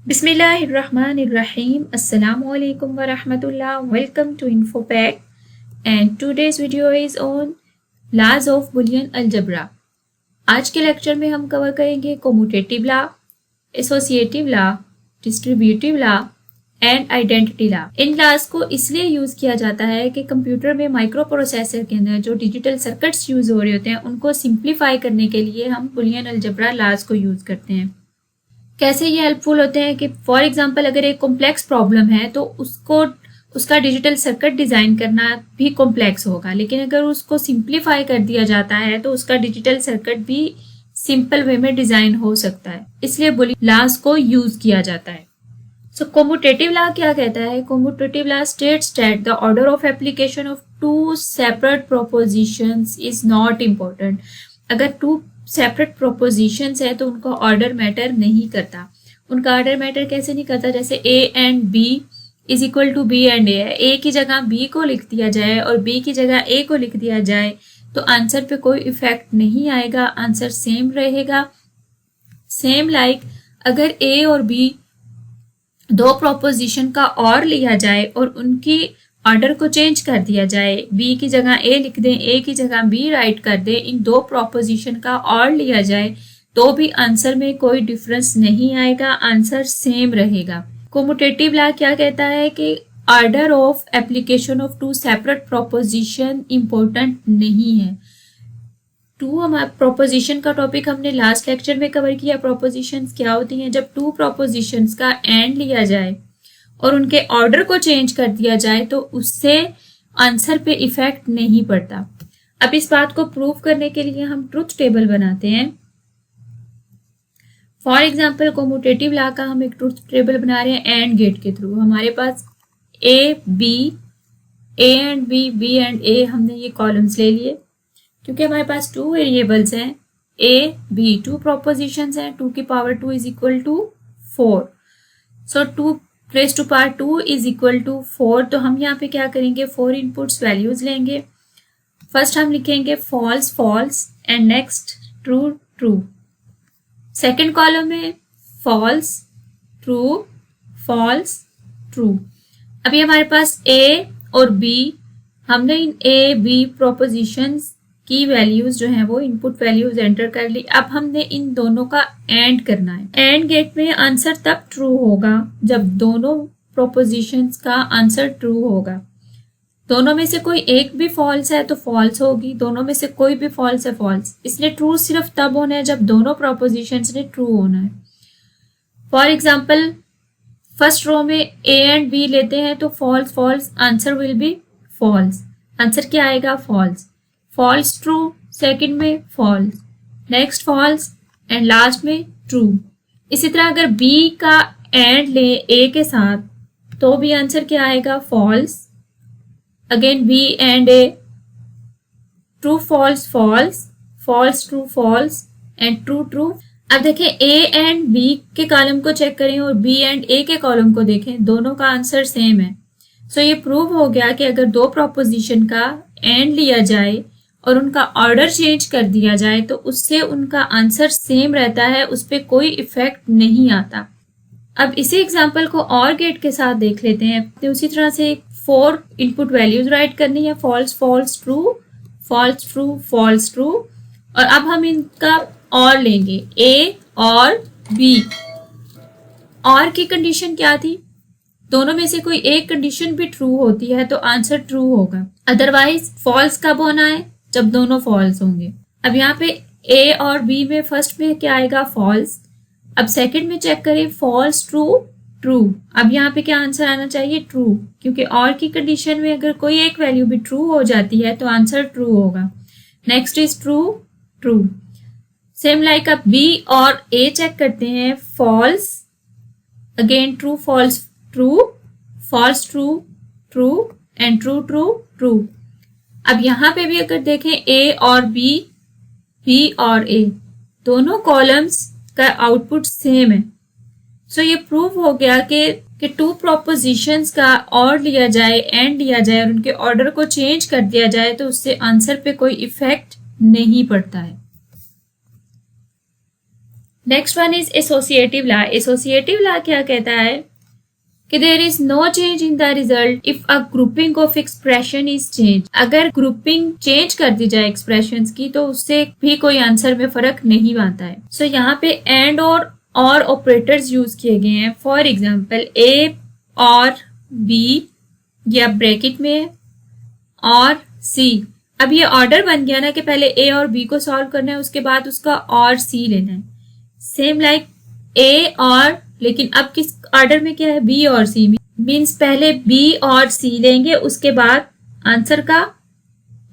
Bismillahirrahmanirrahim. Assalamu alaikum wa rahmatullah. Welcome to InfoPack, and today's video is on laws of Boolean algebra. आज के lecture में हम cover करेंगे commutative law, associative law, distributive law and identity law. इन laws को इसलिए use किया जाता है कि कंप्यूटर में माइक्रो प्रोसेसर के अंदर जो डिजिटल सर्किट्स यूज हो रहे होते हैं उनको सिंप्लीफाई करने के लिए हम बुलियन अलजेब्रा लॉज को यूज करते हैं। कैसे ये हेल्पफुल होते हैं कि फॉर एग्जांपल अगर एक कॉम्प्लेक्स प्रॉब्लम है तो उसका डिजिटल सर्किट डिजाइन करना भी कॉम्प्लेक्स होगा, लेकिन अगर उसको सिंप्लीफाई कर दिया जाता है तो उसका डिजिटल सर्किट भी सिंपल वे में डिजाइन हो सकता है। इसलिए बुलियन लॉज को यूज किया जाता है। सो कोम्यूटेटिव लॉ क्या कहता है? Commutative law states that the order of application of two separate propositions is not important. अगर टू सेपरेट प्रोपोजिशंस है तो उनका ऑर्डर मैटर नहीं करता। उनका ऑर्डर मैटर कैसे नहीं करता? जैसे A and B is equal to B and A है, ए की जगह बी को लिख दिया जाए और बी की जगह ए को लिख दिया जाए तो आंसर पे कोई इफेक्ट नहीं आएगा, आंसर सेम रहेगा। सेम लाइक अगर ए और बी दो प्रोपोजिशन का और लिया जाए और उनकी ऑर्डर को चेंज कर दिया जाए, बी की जगह ए लिख दें, ए की जगह बी राइट कर दें, इन दो प्रोपोजिशन का और लिया जाए तो भी आंसर में कोई डिफरेंस नहीं आएगा, आंसर सेम रहेगा। कोम्यूटेटिव लॉ क्या कहता है कि order of application of two separate proposition important नहीं है। टू हमारे प्रोपोजिशन का टॉपिक हमने लास्ट लेक्चर में कवर किया। प्रोपोजिशंस क्या होती हैं? जब टू प्रोपोजिशंस का एंड लिया जाए और उनके ऑर्डर को चेंज कर दिया जाए तो उससे आंसर पे इफेक्ट नहीं पड़ता। अब इस बात को प्रूव करने के लिए हम ट्रुथ टेबल बनाते हैं। फॉर एग्जांपल कोम्यूटेटिव लॉ का हम एक ट्रुथ टेबल बना रहे हैं एंड गेट के थ्रू। हमारे पास ए एंड बी एंड ए, हमने ये कॉलम्स ले लिए क्योंकि हमारे पास टू वेरिएबल्स हैं ए बी, टू प्रोपोजिशंस हैं, 2 की power 2 is equal to 4। So 2 raise to power 2 is equal to 4। तो हम यहाँ पे क्या करेंगे? 4 इनपुट्स वैल्यूज लेंगे। फर्स्ट हम लिखेंगे false false and next true true. Second column में फॉल्स ट्रू फॉल्स ट्रू। अभी हमारे पास ए और बी, हमने इन ए बी प्रोपोजिशंस की वैल्यूज जो हैं वो इनपुट वैल्यूज एंटर कर ली। अब हमने इन दोनों का एंड करना है। एंड गेट में आंसर तब ट्रू होगा जब दोनों प्रोपोजिशंस का आंसर ट्रू होगा। दोनों में से कोई एक भी फॉल्स है तो फॉल्स होगी, दोनों में से कोई भी फॉल्स है फॉल्स। इसलिए ट्रू सिर्फ तब होना है जब दोनों प्रोपोजिशंस ने ट्रू होना है। फॉर एग्जाम्पल फर्स्ट रो में ए एंड बी लेते हैं तो false false, answer will be false. Answer क्या आएगा? फॉल्स। फॉल्स ट्रू, सेकंड में false, next false and last में ट्रू। इसी तरह अगर बी का एंड ले ए के साथ तो भी आंसर क्या आएगा? False. Again B and A, true false false, false true false and true true. अब देखें ए एंड बी के कॉलम को चेक करें और बी एंड ए के कॉलम को देखें, दोनों का आंसर सेम है। सो ये प्रूव हो गया कि अगर दो प्रोपोजिशन का एंड लिया जाए और उनका ऑर्डर चेंज कर दिया जाए तो उससे उनका आंसर सेम रहता है, उस पर कोई इफेक्ट नहीं आता। अब इसी एग्जांपल को और गेट के साथ देख लेते हैं। तो उसी तरह से 4 इनपुट वैल्यूज राइट करनी है, false false true false true false true. और अब हम इनका और लेंगे ए और बी। और की कंडीशन क्या थी? दोनों में से कोई एक कंडीशन भी ट्रू होती है तो आंसर ट्रू होगा, अदरवाइज फॉल्स कब होना है? जब दोनों फॉल्स होंगे। अब यहाँ पे ए और बी में फर्स्ट में क्या आएगा? फॉल्स। अब सेकंड में चेक करें फॉल्स ट्रू ट्रू। अब यहाँ पे क्या आंसर आना चाहिए? ट्रू, क्योंकि और की कंडीशन में अगर कोई एक वैल्यू भी ट्रू हो जाती है तो आंसर ट्रू होगा। Next is true true. Same like अब बी और ए चेक करते हैं, false, again true false true false true true and true true true. अब यहाँ पे भी अगर देखें ए और बी और ए, दोनों कॉलम्स का आउटपुट सेम है। सो ये प्रूव हो गया कि टू प्रोपोजिशंस का और लिया जाए, एंड लिया जाए और उनके ऑर्डर को चेंज कर दिया जाए तो उससे आंसर पे कोई इफेक्ट नहीं पड़ता है। Next one is associative law. Associative law क्या कहता है कि there is no change in the result if a grouping of expression is change. अगर ग्रुपिंग चेंज कर दी जाए एक्सप्रेशंस की तो उससे भी कोई आंसर में फर्क नहीं आता है। सो यहाँ पे एंड और ऑपरेटर्स यूज किए गए हैं। फॉर एग्जाम्पल ए और बी, या ब्रैकेट में और सी। अब ये ऑर्डर बन गया ना कि पहले ए और बी को सॉल्व करना है, उसके बाद उसका और सी लेना है। सेम लाइक ए और, लेकिन अब किस ऑर्डर में क्या है, बी और सी। मीन्स पहले बी और सी लेंगे, उसके बाद आंसर का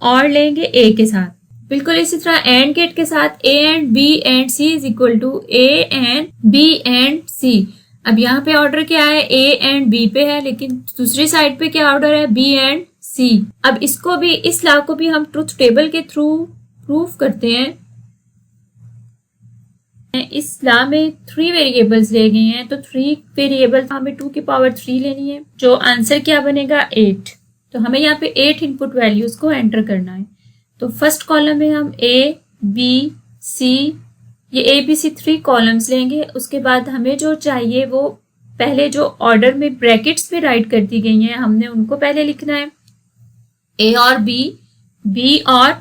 और लेंगे ए के साथ। बिल्कुल इसी तरह एंड गेट के साथ A and B and C is equal to A and B and C. अब यहाँ पे ऑर्डर क्या है, ए एंड बी पे है, लेकिन दूसरी साइड पे क्या ऑर्डर है, बी एंड सी। अब इसको भी, इस लॉ को भी हम ट्रुथ टेबल के थ्रू प्रूफ करते हैं। इस लॉ में 3 वेरिएबल्स ले गए हैं, तो 3 वेरिएबल हमें 2 की पावर 3 लेनी है, जो आंसर क्या बनेगा 8। तो हमें यहाँ पे 8 इनपुट वैल्यूज को एंटर करना है। तो फर्स्ट कॉलम में हम ए बी सी, ये ए बी सी 3 कॉलम्स लेंगे। उसके बाद हमें जो चाहिए वो पहले जो ऑर्डर में ब्रैकेट्स में राइट कर दी गई हैं, हमने उनको पहले लिखना है, ए और बी और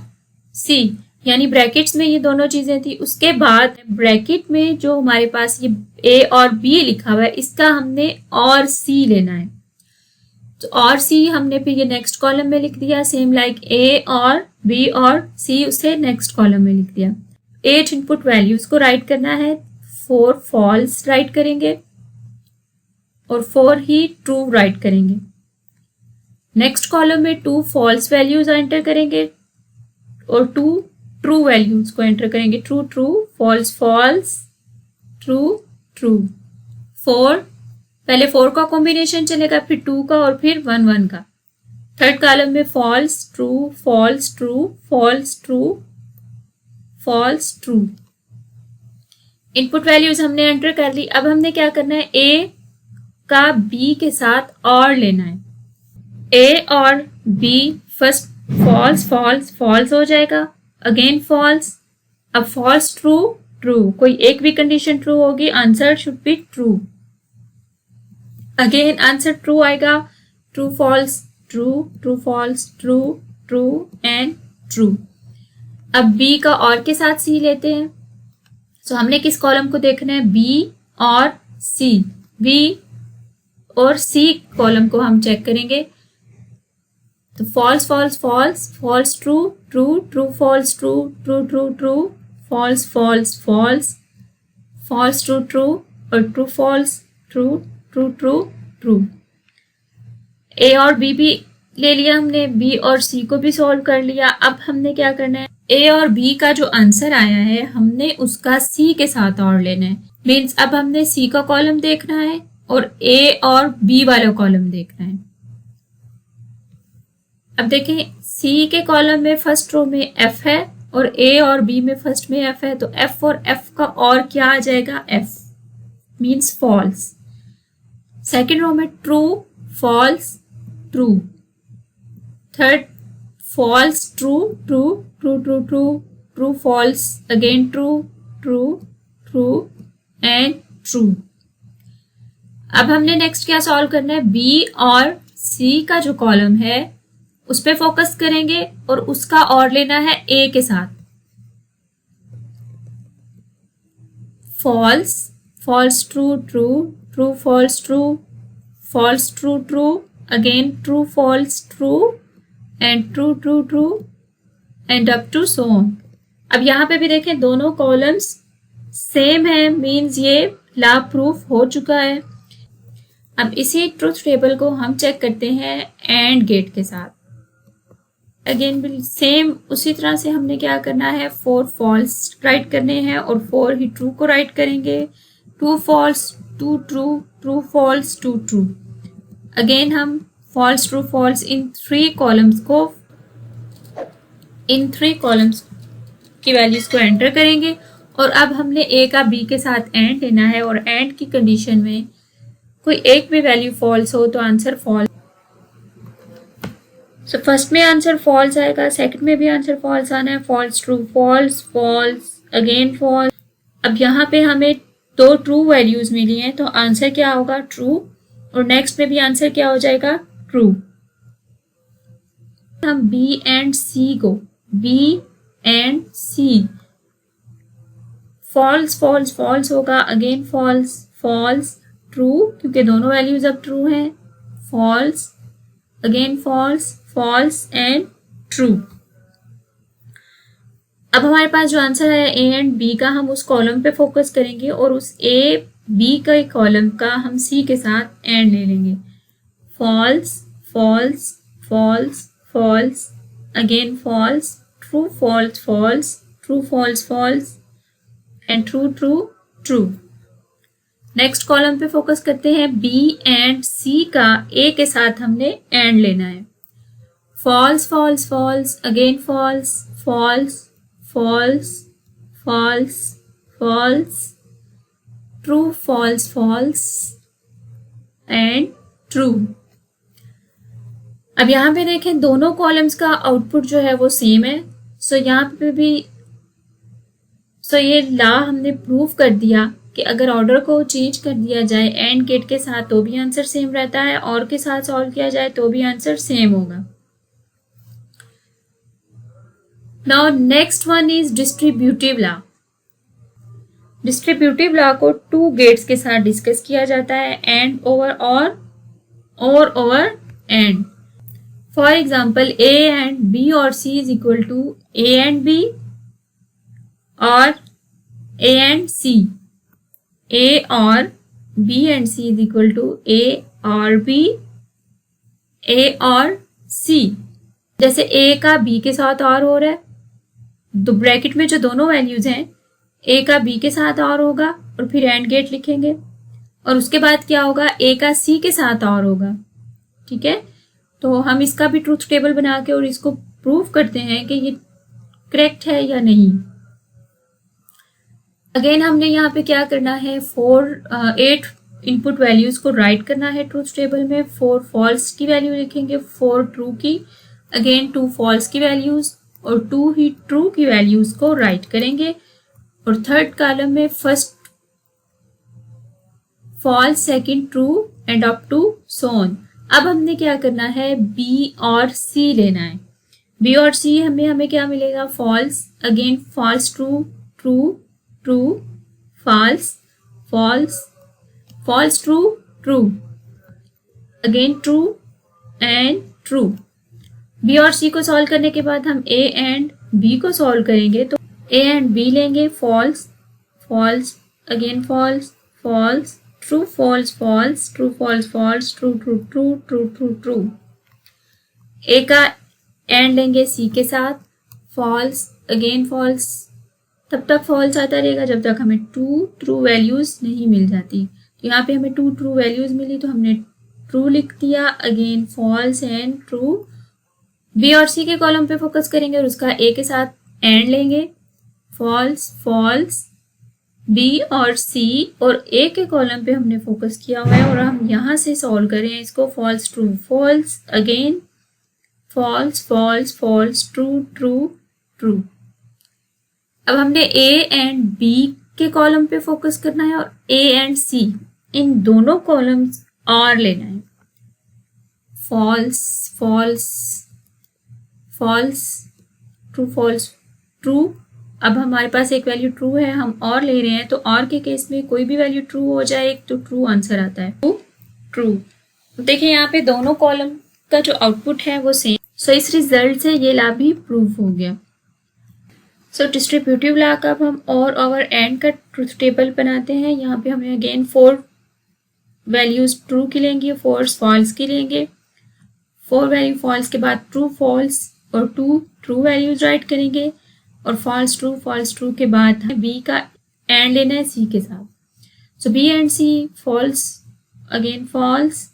सी, यानी ब्रैकेट्स में ये दोनों चीजें थी। उसके बाद ब्रैकेट में जो हमारे पास ये ए और बी लिखा हुआ है, इसका हमने और सी लेना है। तो और सी हमने फिर ये नेक्स्ट कॉलम में लिख दिया। सेम लाइक ए और बी और सी, उसे नेक्स्ट कॉलम में लिख दिया। 8 इनपुट वैल्यूज को राइट करना है, 4 फॉल्स राइट करेंगे और 4 ही ट्रू राइट करेंगे। नेक्स्ट कॉलम में 2 फॉल्स वैल्यूज एंटर करेंगे और 2 ट्रू वैल्यूज को एंटर करेंगे। True true, false false, true true. 4, पहले 4 का कॉम्बिनेशन चलेगा, फिर 2 का और फिर 1 1 का। थर्ड कॉलम में false true false true false true false true. Input values हमने एंटर कर ली। अब हमने क्या करना है, ए का बी के साथ और लेना है। ए और B first false false false हो जाएगा, अगेन फॉल्स, अब फॉल्स ट्रू ट्रू, कोई एक भी कंडीशन ट्रू होगी, answer should be true. Again answer true आएगा, true false true true false true true and true. अब बी का और के साथ सी लेते हैं। सो हमने किस कॉलम को देखना है, बी और सी। बी और सी कॉलम को हम चेक करेंगे। तो false false false false true true true false true true true true false false false false true true और true false true true true true. A और बी भी ले लिया हमने, बी और सी को भी सॉल्व कर लिया। अब हमने क्या करना है, ए और बी का जो आंसर आया है हमने उसका सी के साथ और लेना है। मीन्स अब हमने सी का कॉलम देखना है और ए और बी वाला कॉलम देखना है। अब देखें, सी के कॉलम में फर्स्ट रो में एफ है और ए और बी में फर्स्ट में एफ है, तो एफ और एफ का और क्या आ जाएगा, F means false. Second row में true false true, third false true true true true true true false, again true true true and true. अब हमने नेक्स्ट क्या सॉल्व करना है, बी और सी का जो कॉलम है उस पे फोकस करेंगे और उसका और लेना है ए के साथ। False false true true true false true false true true, again true false true and true true true and up to so on. अब यहाँ पे भी देखें दोनों कॉलम्स सेम है, मीन्स ये लॉ प्रूफ हो चुका है। अब इसी ट्रुथ टेबल को हम चेक करते हैं एंड गेट के साथ। अगेन सेम उसी तरह से हमने क्या करना है, 4 फॉल्स राइट करने हैं और 4 ही ट्रू को राइट करेंगे। 2 false 2 true true false 2 true. Again हम फॉल्स ट्रू फॉल्स इन 3 कॉलम्स की वैल्यूज को एंटर करेंगे। और अब हमने ए का बी के साथ एंड लेना है और एंड की कंडीशन में कोई एक भी वैल्यू फॉल्स हो तो आंसर फॉल्स। सो फर्स्ट में आंसर फॉल्स आएगा, सेकंड में भी आंसर फॉल्स आना है, false true false false again false अब यहाँ पे हमें दो ट्रू वैल्यूज मिली हैं, तो आंसर क्या होगा? ट्रू। और नेक्स्ट में भी आंसर क्या हो जाएगा? ट्रू। हम बी एंड सी को, B and C, false false false होगा, अगेन फॉल्स फॉल्स, ट्रू क्योंकि दोनों वैल्यूज अब ट्रू हैं, false, again false false and true. अब हमारे पास जो आंसर है ए एंड बी का, हम उस कॉलम पे फोकस करेंगे और उस ए बी का कॉलम का हम सी के साथ एंड ले लेंगे। False false false false, again false, true false false, true false false and true true true. Next column पे फोकस करते हैं, बी एंड सी का ए के साथ हमने एंड लेना है। False false false, again false false false false false, true false false and true। अब यहाँ पे देखें दोनों कॉलम्स का आउटपुट जो है वो सेम है। सो यहाँ पे भी ये ला हमने प्रूव कर दिया कि अगर ऑर्डर को चेंज कर दिया जाए एंड गेट के साथ तो भी आंसर सेम रहता है, और के साथ सॉल्व किया जाए तो भी आंसर सेम होगा। Now next one is distributive law। Distributive law को टू गेट्स के साथ डिस्कस किया जाता है, and over or over and. For example A and B और C is equal to A and B और ए एंड सी, ए और B and C is equal to A और B, ए और सी। जैसे ए का बी के साथ और हो रहा है, तो ब्रैकेट में जो दोनों वैल्यूज हैं ए का बी के साथ और होगा और फिर एंड गेट लिखेंगे, और उसके बाद क्या होगा? ए का सी के साथ और होगा। ठीक है, तो हम इसका भी ट्रूथ टेबल बना के और इसको प्रूव करते हैं कि ये करेक्ट है या नहीं। अगेन हमने यहाँ पे क्या करना है, 8 इनपुट वैल्यूज को राइट करना है ट्रूथ टेबल में। 4 फॉल्स की वैल्यू लिखेंगे, 4 ट्रू की, अगेन 2 फॉल्स की वैल्यूज और 2 ही ट्रू की वैल्यूज को राइट करेंगे। और थर्ड कॉलम में first false, second true and up to so on. अब हमने क्या करना है, बी और सी लेना है। बी और सी हमें क्या मिलेगा? False, again false true true true, false false false true true, again true and true. B और सी को सॉल्व करने के बाद हम ए एंड बी को सॉल्व करेंगे, तो ए एंड बी लेंगे। False false, again false false, true false false, true false false, true true true true true true. A का एंड लेंगे सी के साथ, फॉल्स, अगेन फॉल्स, तब तक फॉल्स आता रहेगा जब तक हमें 2 ट्रू वैल्यूज नहीं मिल जाती। तो यहाँ पे हमें 2 ट्रू वैल्यूज मिली तो हमने ट्रू लिख दिया, again false and true. B और सी के कॉलम पे फोकस करेंगे और उसका ए के साथ एंड लेंगे, फॉल्स फॉल्स, बी और सी, और ए के कॉलम पे हमने फोकस किया हुआ है और हम यहाँ से सॉल्व करें इसको, false true false, again false false false, true true true. अब हमने ए एंड बी के कॉलम पे फोकस करना है और ए एंड सी, इन दोनों कॉलम्स और लेना है। False false false, true false true. अब हमारे पास एक वैल्यू ट्रू है, हम और ले रहे हैं, तो और के केस में कोई भी वैल्यू ट्रू हो जाए तो ट्रू आंसर आता है, ट्रू ट्रू। देखिए यहाँ पे दोनों कॉलम का जो आउटपुट है वो सेम। सो इस रिजल्ट से ये ला भी प्रूव हो गया। सो डिस्ट्रीब्यूटिव ला का अब हम और ओवर एंड का ट्रूथ टेबल बनाते हैं। यहाँ पे हमें अगेन 4 वैल्यूज ट्रू की लेंगे, 4 फॉल्स की लेंगे। 4 वैल्यू फॉल्स के बाद ट्रू फॉल्स और 2 ट्रू वैल्यूज राइट करेंगे, और फॉल्स ट्रू के बाद बी का एंड लेना है सी के साथ। So B and C, false again false,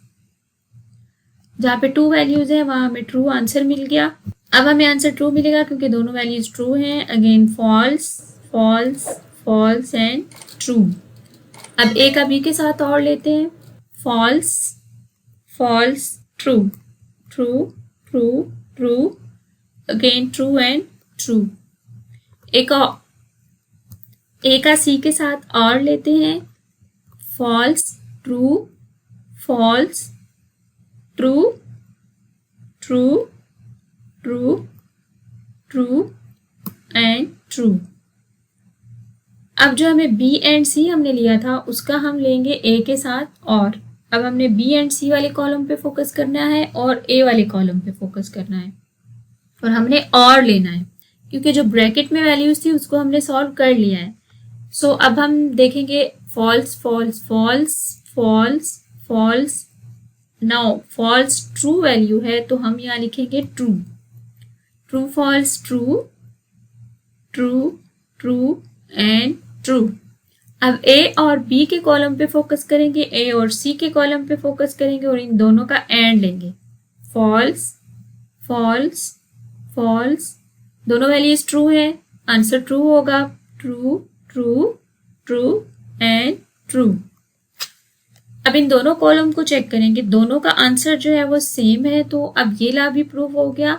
जहाँ पे 2 वैल्यूज है वहां हमें ट्रू आंसर मिल गया। अब हमें आंसर ट्रू मिलेगा क्योंकि दोनों वैल्यूज ट्रू हैं, again false false false and true. अब ए का बी के साथ और लेते हैं, false false true true true true, again true and true. एक ए का सी के साथ और लेते हैं, false, true, false, true, true, true, true and true. अब जो हमें बी एंड सी हमने लिया था उसका हम लेंगे ए के साथ और। अब हमने बी एंड सी वाले कॉलम पे फोकस करना है और ए वाले कॉलम पे फोकस करना है और हमने और लेना है क्योंकि जो ब्रैकेट में वैल्यूज थी उसको हमने सॉल्व कर लिया है। सो अब हम देखेंगे false, false, false, false, false. Now false true value है तो हम यहाँ लिखेंगे true, true, false, true, true, true and true. अब ए और बी के कॉलम पे फोकस करेंगे, ए और सी के कॉलम पे फोकस करेंगे और इन दोनों का एंड लेंगे, फॉल्स, फॉल्स, फॉल्स। दोनों वैल्यूज ट्रू है, आंसर ट्रू होगा, true, true, true and true. अब इन दोनों कॉलम को चेक करेंगे, दोनों का आंसर जो है वो सेम है, तो अब ये लॉ भी प्रूव हो गया।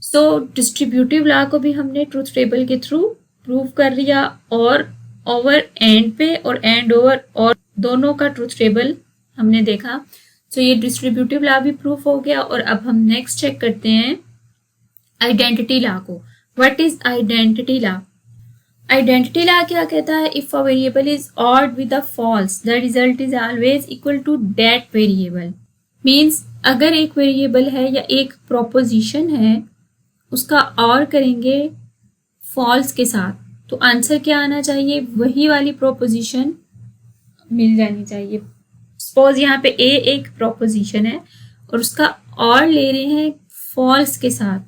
सो डिस्ट्रीब्यूटिव लॉ को भी हमने ट्रूथ टेबल के थ्रू प्रूव कर लिया और ओवर एंड पे और एंड ओवर और दोनों का ट्रूथ टेबल हमने देखा। सो ये डिस्ट्रीब्यूटिव लॉ भी प्रूफ हो गया। और अब हम नेक्स्ट चेक करते हैं आइडेंटिटी लॉ को। What is identity law? Identity law क्या कहता है? If a variable is ANDed with a false the result is always equal to that variable. Means अगर एक वेरिएबल है या एक प्रोपोजिशन है उसका और करेंगे फॉल्स के साथ तो आंसर क्या आना चाहिए? वही वाली प्रोपोजिशन मिल जानी चाहिए। सपोज यहाँ पे ए एक प्रोपोजिशन है और उसका और ले रहे हैं फॉल्स के साथ।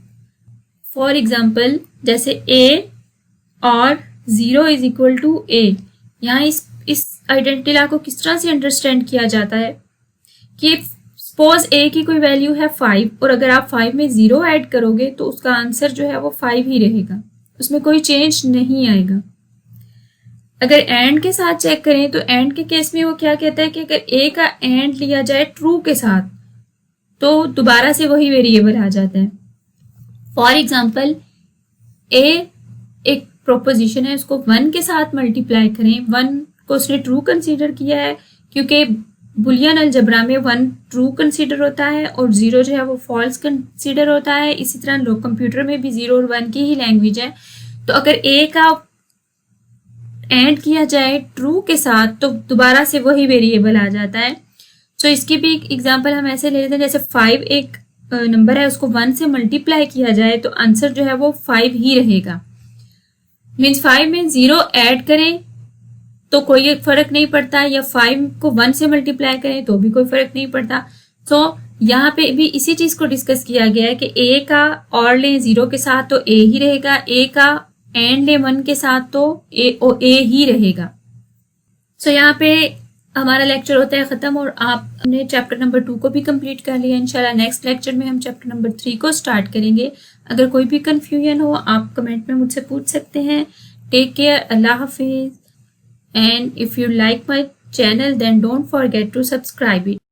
फॉर एग्जाम्पल जैसे ए और 0 इज इक्वल टू ए। यहाँ इस आइडेंटिटी लॉ को किस तरह से अंडरस्टैंड किया जाता है कि सपोज ए की कोई वैल्यू है 5 और अगर आप 5 में 0 ऐड करोगे तो उसका आंसर जो है वो 5 ही रहेगा, उसमें कोई चेंज नहीं आएगा। अगर एंड के साथ चेक करें तो एंड के केस में वो क्या कहता है कि अगर ए का एंड लिया जाए ट्रू के साथ तो दोबारा से वही वेरिएबल आ जाता है। फॉर एग्जाम्पल ए एक प्रोपोजिशन है, उसको 1 के साथ मल्टीप्लाई करें, 1 को उसने ट्रू कंसीडर किया है क्योंकि बुलियन अलजबरा में 1 ट्रू कंसीडर होता है और 0 जो है वो फॉल्स कंसीडर होता है। इसी तरह लोग कंप्यूटर में भी 0 और 1 की ही लैंग्वेज है। तो अगर ए का एंड किया जाए ट्रू के साथ तो दोबारा से वही वेरिएबल आ जाता है। सो इसकी भी एक एग्जांपल हम ऐसे ले लेते हैं, जैसे 5 एक नंबर है, उसको 1 से मल्टीप्लाई किया जाए तो आंसर जो है वो 5 ही रहेगा। मीन्स 5 में 0 ऐड करें तो कोई फर्क नहीं पड़ता, या 5 को 1 से मल्टीप्लाई करें तो भी कोई फर्क नहीं पड़ता। सो यहाँ पे भी इसी चीज को डिस्कस किया गया है कि ए का और लें 0 के साथ तो ए ही रहेगा, ए का एंड ले 1 के साथ तो ए ही रहेगा। सो यहाँ पे हमारा लेक्चर होता है खत्म और आपने चैप्टर नंबर 2 को भी कंप्लीट कर लिया। इंशाल्लाह नेक्स्ट लेक्चर में हम चैप्टर नंबर 3 को स्टार्ट करेंगे। अगर कोई भी कंफ्यूजन हो आप कमेंट में मुझसे पूछ सकते हैं। टेक केयर, अल्लाह हाफिज, and if you like my channel then don't forget to subscribe it.